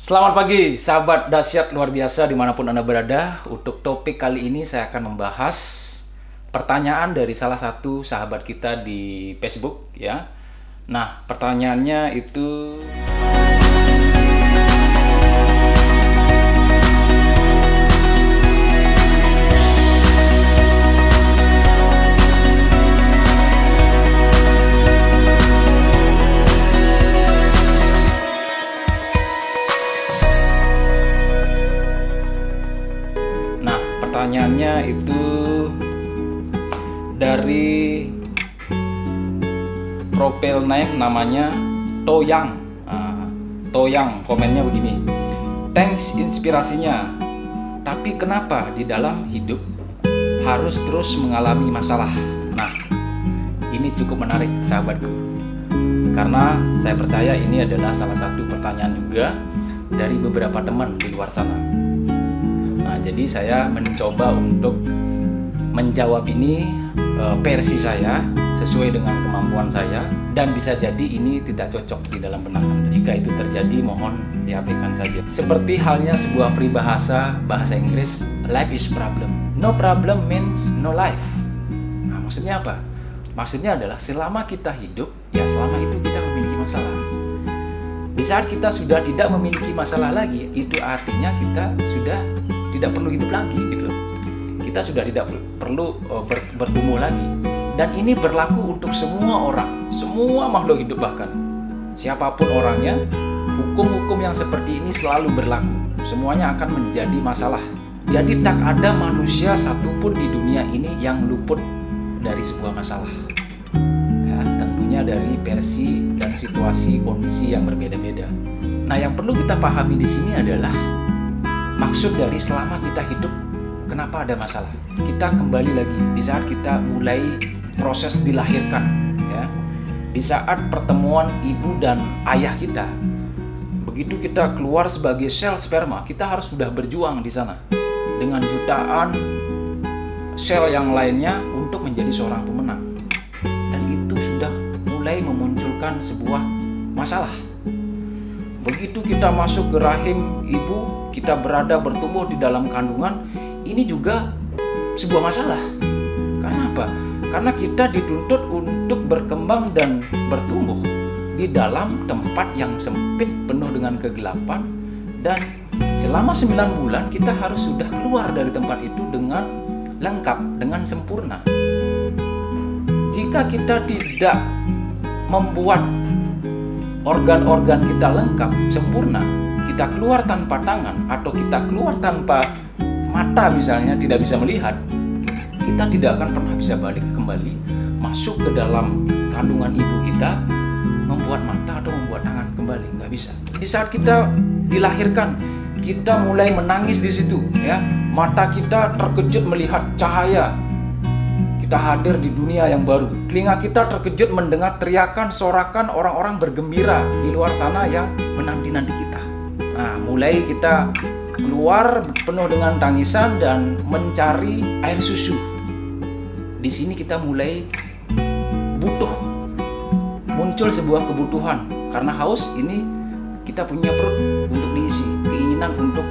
Selamat pagi, sahabat dahsyat luar biasa dimanapun Anda berada. Untuk topik kali ini saya akan membahas pertanyaan dari salah satu sahabat kita di Facebook ya. Nah, pertanyaannya itu dari profil name namanya Toyang. Toyang komennya begini. Thanks inspirasinya. Tapi kenapa di dalam hidup harus terus mengalami masalah? Nah, ini cukup menarik sahabatku. Karena saya percaya ini adalah salah satu pertanyaan juga dari beberapa teman di luar sana. Nah, jadi saya mencoba untuk menjawab ini versi saya sesuai dengan kemampuan saya, dan bisa jadi ini tidak cocok di dalam benak Anda. Jika itu terjadi, mohon diabaikan saja. Seperti halnya sebuah peribahasa bahasa Inggris, life is problem. No problem means no life. Nah, maksudnya apa? Maksudnya adalah selama kita hidup, ya selama itu kita memiliki masalah. Di saat kita sudah tidak memiliki masalah lagi, itu artinya kita sudah tidak perlu hidup lagi gitu loh. Kita sudah tidak perlu bertumbuh lagi. Dan ini berlaku untuk semua orang, semua makhluk hidup bahkan. Siapapun orangnya, hukum-hukum yang seperti ini selalu berlaku. Semuanya akan menjadi masalah. Jadi tak ada manusia satupun di dunia ini yang luput dari sebuah masalah. Ya, tentunya dari versi dan situasi kondisi yang berbeda-beda. Nah, yang perlu kita pahami di sini adalah maksud dari selama kita hidup, kenapa ada masalah? Kita kembali lagi di saat kita mulai proses dilahirkan, ya. Di saat pertemuan ibu dan ayah kita, begitu kita keluar sebagai sel sperma, kita harus sudah berjuang di sana dengan jutaan sel yang lainnya untuk menjadi seorang pemenang. Dan itu sudah mulai memunculkan sebuah masalah. Begitu kita masuk ke rahim ibu, kita bertumbuh di dalam kandungan, ini juga sebuah masalah. Karena apa? Karena kita dituntut untuk berkembang dan bertumbuh di dalam tempat yang sempit penuh dengan kegelapan, dan selama 9 bulan kita harus sudah keluar dari tempat itu dengan lengkap, dengan sempurna. Jika kita tidak membuat organ-organ kita lengkap, sempurna, kita keluar tanpa tangan atau kita keluar tanpa mata misalnya, tidak bisa melihat, kita tidak akan pernah bisa balik kembali masuk ke dalam kandungan ibu kita, membuat mata atau membuat tangan kembali, nggak bisa. Di saat kita dilahirkan, kita mulai menangis di situ, ya. Mata kita terkejut melihat cahaya. Kita hadir di dunia yang baru. Telinga kita terkejut mendengar teriakan, sorakan orang-orang bergembira di luar sana yang menanti-nanti kita. Nah, mulai kita keluar penuh dengan tangisan dan mencari air susu. Di sini kita mulai butuh, muncul sebuah kebutuhan. Karena haus, ini kita punya perut untuk diisi, keinginan untuk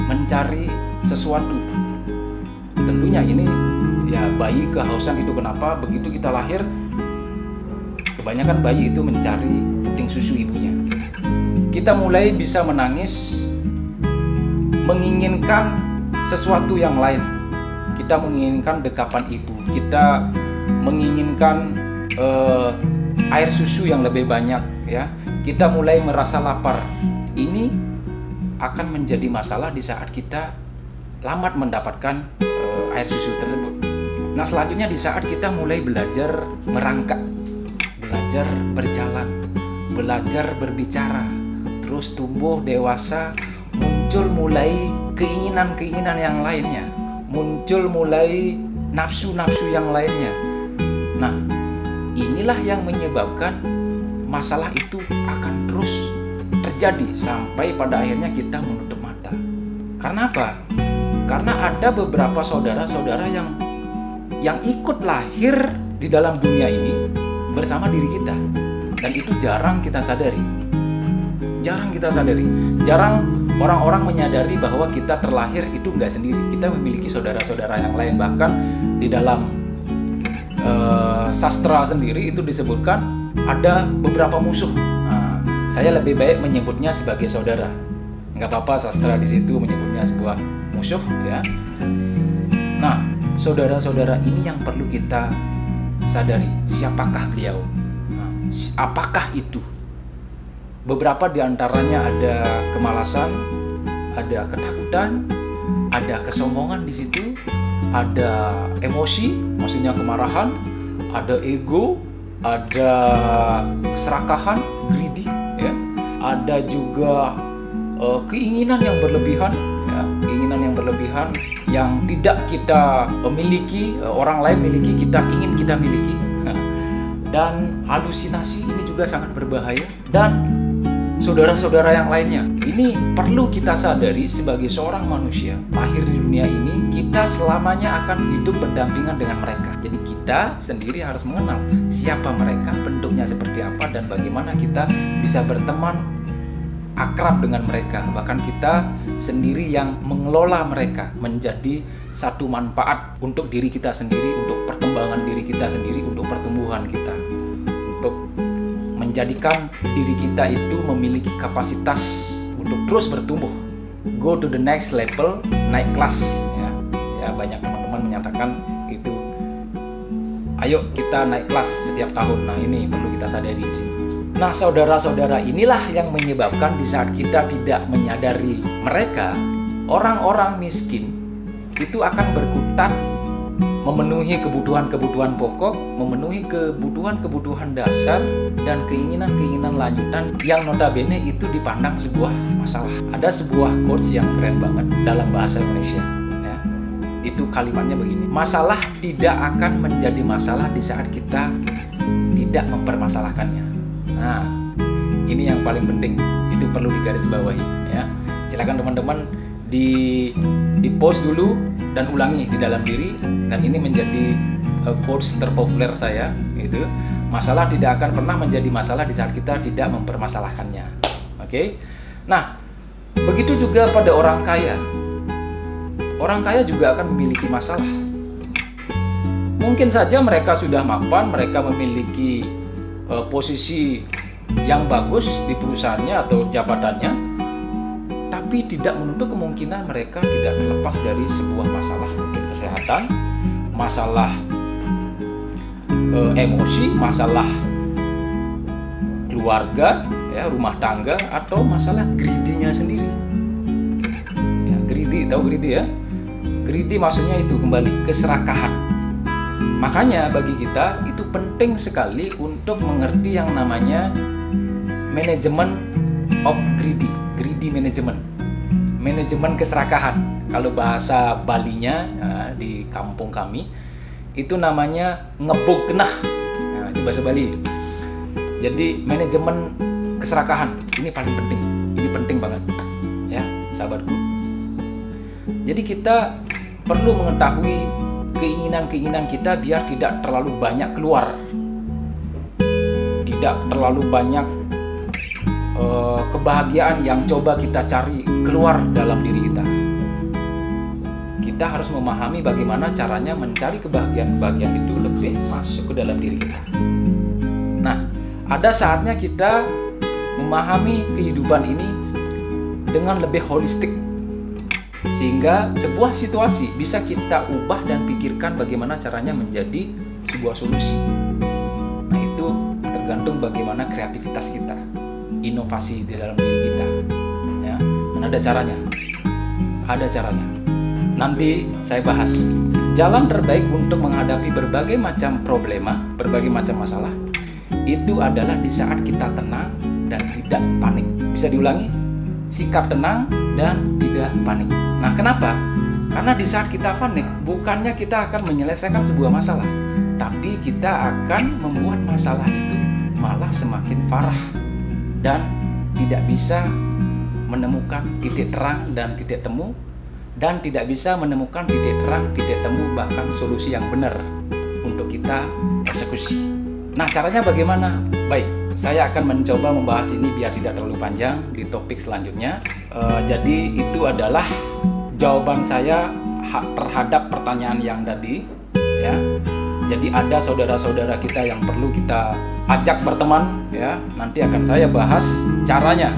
mencari sesuatu. Tentunya ini ya, bayi kehausan itu kenapa? Begitu kita lahir, kebanyakan bayi itu mencari puting susu ibunya. Kita mulai bisa menangis, menginginkan sesuatu yang lain. Kita menginginkan dekapan ibu, kita menginginkan air susu yang lebih banyak, ya. Kita mulai merasa lapar. Ini akan menjadi masalah di saat kita lambat mendapatkan air susu tersebut. Nah, selanjutnya di saat kita mulai belajar merangkak, belajar berjalan, belajar berbicara, terus tumbuh dewasa, muncul mulai keinginan-keinginan yang lainnya, muncul mulai nafsu-nafsu yang lainnya. Nah, inilah yang menyebabkan masalah itu akan terus terjadi sampai pada akhirnya kita menutup mata. Karena apa? Karena ada beberapa saudara-saudara yang ikut lahir di dalam dunia ini bersama diri kita, dan itu jarang kita sadari. Jarang kita sadari, jarang orang-orang menyadari bahwa kita terlahir itu nggak sendiri. Kita memiliki saudara-saudara yang lain. Bahkan di dalam sastra sendiri itu disebutkan ada beberapa musuh. Nah, saya lebih baik menyebutnya sebagai saudara. Nggak apa-apa sastra di situ menyebutnya sebuah musuh, ya. Nah, saudara-saudara ini yang perlu kita sadari. Siapakah beliau? Nah, apakah itu? Beberapa diantaranya ada kemalasan, ada ketakutan, ada kesombongan di situ, ada emosi, maksudnya kemarahan, ada ego, ada keserakahan, greedy, ya. Ada juga keinginan yang berlebihan, ya, keinginan yang berlebihan yang tidak kita miliki, orang lain miliki, kita ingin kita miliki. Dan halusinasi ini juga sangat berbahaya. Dan saudara-saudara yang lainnya, ini perlu kita sadari sebagai seorang manusia lahir di dunia ini, kita selamanya akan hidup berdampingan dengan mereka. Jadi kita sendiri harus mengenal siapa mereka, bentuknya seperti apa, dan bagaimana kita bisa berteman akrab dengan mereka. Bahkan kita sendiri yang mengelola mereka menjadi satu manfaat untuk diri kita sendiri, untuk perkembangan diri kita sendiri, untuk pertumbuhan kita, untuk menjadikan diri kita itu memiliki kapasitas untuk terus bertumbuh, go to the next level, naik kelas, ya banyak teman-teman menyatakan itu, ayo kita naik kelas setiap tahun. Nah, ini perlu kita sadari di sini. Nah, saudara-saudara inilah yang menyebabkan di saat kita tidak menyadari mereka, orang-orang miskin itu akan berkutat memenuhi kebutuhan-kebutuhan pokok, memenuhi kebutuhan-kebutuhan dasar, dan keinginan-keinginan lanjutan yang notabene itu dipandang sebuah masalah. Ada sebuah quotes yang keren banget dalam bahasa Indonesia, ya. Itu kalimatnya begini: masalah tidak akan menjadi masalah di saat kita tidak mempermasalahkannya. Nah, ini yang paling penting, itu perlu digarisbawahi, ya. Silakan teman-teman di post dulu dan ulangi di dalam diri, dan ini menjadi quotes terpopuler saya, itu masalah tidak akan pernah menjadi masalah di saat kita tidak mempermasalahkannya. Oke? Nah, begitu juga pada orang kaya. Orang kaya juga akan memiliki masalah. Mungkin saja mereka sudah mapan, mereka memiliki posisi yang bagus di perusahaannya atau jabatannya, tapi tidak menutup kemungkinan mereka tidak terlepas dari sebuah masalah, mungkin kesehatan, masalah emosi, masalah keluarga, ya, rumah tangga, atau masalah greedy-nya sendiri. Ya, greedy, tahu greedy, ya? Greedy maksudnya itu kembali keserakahan. Makanya bagi kita itu penting sekali untuk mengerti yang namanya manajemen of greedy management. Manajemen keserakahan. Kalau bahasa Balinya, di kampung kami itu namanya ngebog genah. Nah, itu bahasa Bali. Jadi manajemen keserakahan ini paling penting. Ini penting banget, ya sahabatku. Jadi kita perlu mengetahui keinginan-keinginan kita biar tidak terlalu banyak keluar, tidak terlalu banyak kebahagiaan yang coba kita cari keluar dalam diri kita. Kita harus memahami bagaimana caranya mencari kebahagiaan itu lebih masuk ke dalam diri kita. Nah, ada saatnya kita memahami kehidupan ini dengan lebih holistik, sehingga sebuah situasi bisa kita ubah dan pikirkan bagaimana caranya menjadi sebuah solusi. Nah, itu tergantung bagaimana kreativitas kita, inovasi di dalam diri kita, ya. Dan ada caranya, nanti saya bahas jalan terbaik untuk menghadapi berbagai macam problema, berbagai macam masalah. Itu adalah di saat kita tenang dan tidak panik. Bisa diulangi, sikap tenang dan tidak panik. Nah, kenapa? Karena di saat kita panik, bukannya kita akan menyelesaikan sebuah masalah, tapi kita akan membuat masalah itu malah semakin parah dan tidak bisa menemukan titik terang dan titik temu, dan tidak bisa menemukan titik terang, titik temu, bahkan solusi yang benar untuk kita eksekusi. Nah, caranya bagaimana? Baik, saya akan mencoba membahas ini biar tidak terlalu panjang di topik selanjutnya. Jadi itu adalah jawaban saya terhadap pertanyaan yang tadi, ya. Jadi ada saudara-saudara kita yang perlu kita ajak berteman, ya. Nanti akan saya bahas caranya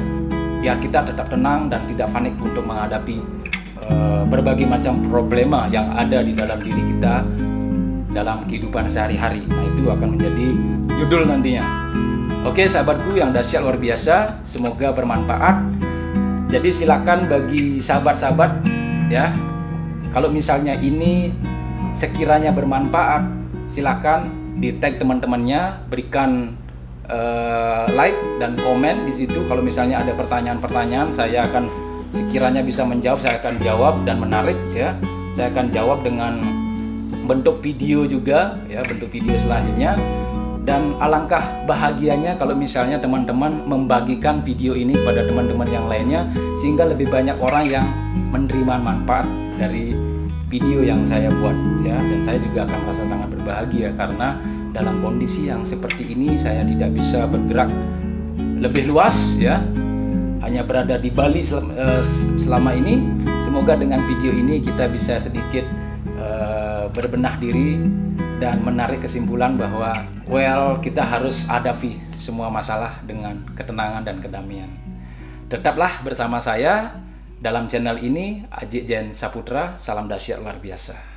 biar kita tetap tenang dan tidak panik untuk menghadapi berbagai macam problema yang ada di dalam diri kita dalam kehidupan sehari-hari. Nah, itu akan menjadi judul nantinya. Oke, sahabatku yang dahsyat luar biasa, semoga bermanfaat. Jadi silakan bagi sahabat-sahabat, ya, kalau misalnya ini sekiranya bermanfaat, silakan di tag teman-temannya, berikan like dan komen di situ. Kalau misalnya ada pertanyaan-pertanyaan, saya akan sekiranya bisa menjawab, saya akan jawab dan menarik, ya. Saya akan jawab dengan bentuk video juga, ya, bentuk video selanjutnya. Dan alangkah bahagianya kalau misalnya teman-teman membagikan video ini kepada teman-teman yang lainnya, sehingga lebih banyak orang yang menerima manfaat dari video yang saya buat, ya. Dan saya juga akan merasa sangat berbahagia karena dalam kondisi yang seperti ini saya tidak bisa bergerak lebih luas, ya, hanya berada di Bali selama ini. Semoga dengan video ini kita bisa sedikit berbenah diri dan menarik kesimpulan bahwa kita harus hadapi semua masalah dengan ketenangan dan kedamaian. Tetaplah bersama saya dalam channel ini, Ajik Jen Saputra. Salam dahsyat luar biasa.